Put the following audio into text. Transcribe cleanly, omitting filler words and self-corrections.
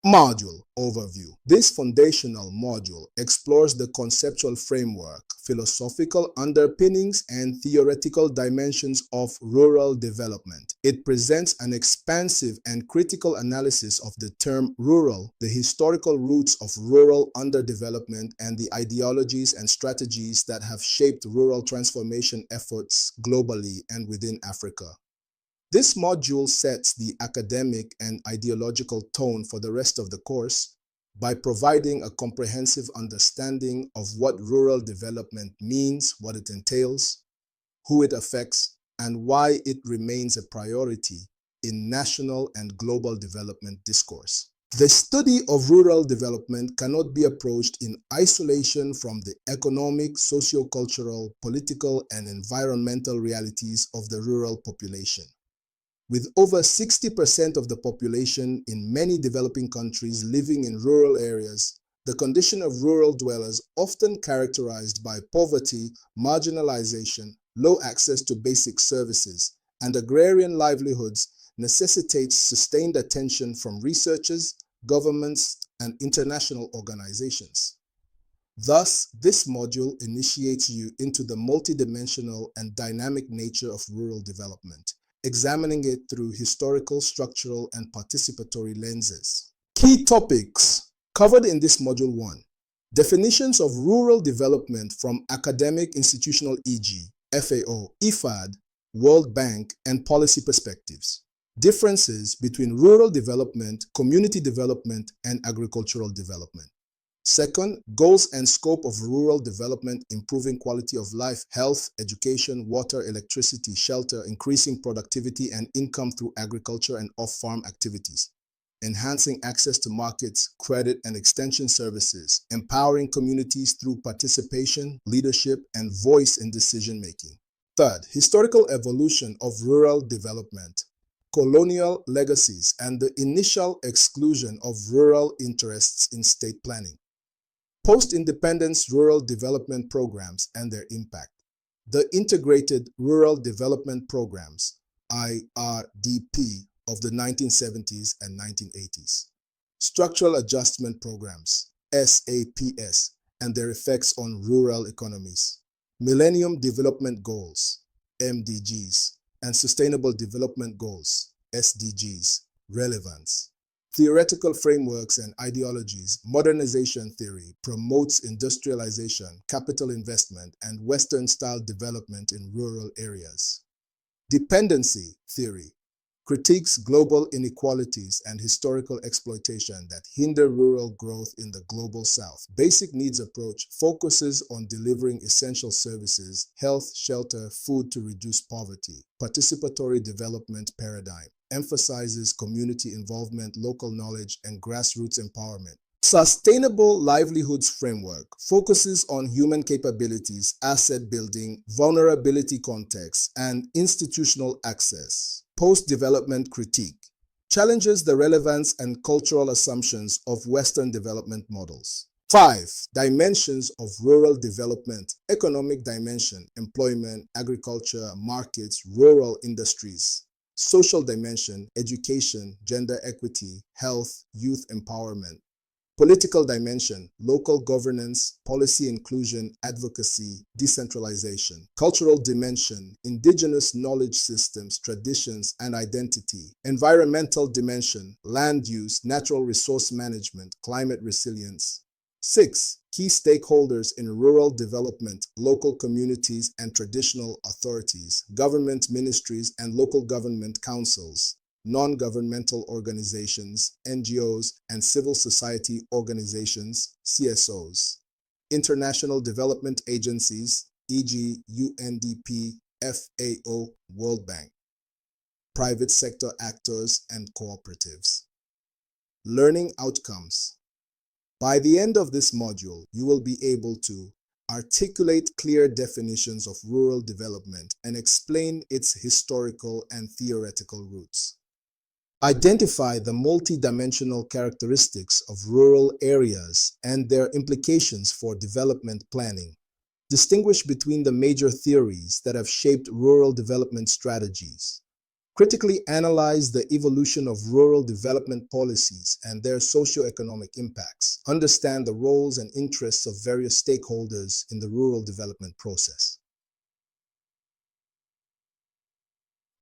Module Overview. This foundational module explores the conceptual framework, philosophical underpinnings, and theoretical dimensions of rural development. It presents an expansive and critical analysis of the term rural, the historical roots of rural underdevelopment, and the ideologies and strategies that have shaped rural transformation efforts globally and within Africa. This module sets the academic and ideological tone for the rest of the course by providing a comprehensive understanding of what rural development means, what it entails, who it affects, and why it remains a priority in national and global development discourse. The study of rural development cannot be approached in isolation from the economic, socio-cultural, political, and environmental realities of the rural population. With over 60% of the population in many developing countries living in rural areas, the condition of rural dwellers, often characterized by poverty, marginalization, low access to basic services, and agrarian livelihoods, necessitates sustained attention from researchers, governments, and international organizations. Thus, this module initiates you into the multidimensional and dynamic nature of rural development, examining it through historical, structural, and participatory lenses. Key topics covered in this Module 1. Definitions of rural development from academic, institutional, e.g., FAO, IFAD, World Bank, and policy perspectives. Differences between rural development, community development, and agricultural development. Second, goals and scope of rural development, improving quality of life, health, education, water, electricity, shelter, increasing productivity and income through agriculture and off-farm activities, enhancing access to markets, credit, and extension services, empowering communities through participation, leadership, and voice in decision-making. Third, historical evolution of rural development, colonial legacies, and the initial exclusion of rural interests in state planning. Post-independence rural development programs and their impact. The Integrated Rural Development Programs, IRDP, of the 1970s and 1980s. Structural Adjustment Programs, SAPS, and their effects on rural economies. Millennium Development Goals, MDGs, and Sustainable Development Goals, SDGs, relevance. Theoretical frameworks and ideologies. Modernization theory promotes industrialization, capital investment, and Western-style development in rural areas. Dependency theory critiques global inequalities and historical exploitation that hinder rural growth in the global South. Basic needs approach focuses on delivering essential services, health, shelter, food to reduce poverty. Participatory development paradigm emphasizes community involvement, local knowledge, and grassroots empowerment. Sustainable Livelihoods Framework focuses on human capabilities, asset building, vulnerability context, and institutional access. Post-development critique challenges the relevance and cultural assumptions of Western development models. 5. Dimensions of rural development: economic dimension, employment, agriculture, markets, rural industries. Social dimension, education, gender equity, health, youth empowerment. Political dimension, local governance, policy inclusion, advocacy, decentralization. Cultural dimension, indigenous knowledge systems, traditions, and identity. Environmental dimension, land use, natural resource management, climate resilience. 6. Key stakeholders in rural development: local communities and traditional authorities, government ministries and local government councils, non-governmental organizations, NGOs, and civil society organizations, CSOs, international development agencies, e.g. UNDP, FAO, World Bank, private sector actors, and cooperatives. Learning outcomes. By the end of this module, you will be able to articulate clear definitions of rural development and explain its historical and theoretical roots. Identify the multidimensional characteristics of rural areas and their implications for development planning. Distinguish between the major theories that have shaped rural development strategies. Critically analyze the evolution of rural development policies and their socio-economic impacts. Understand the roles and interests of various stakeholders in the rural development process.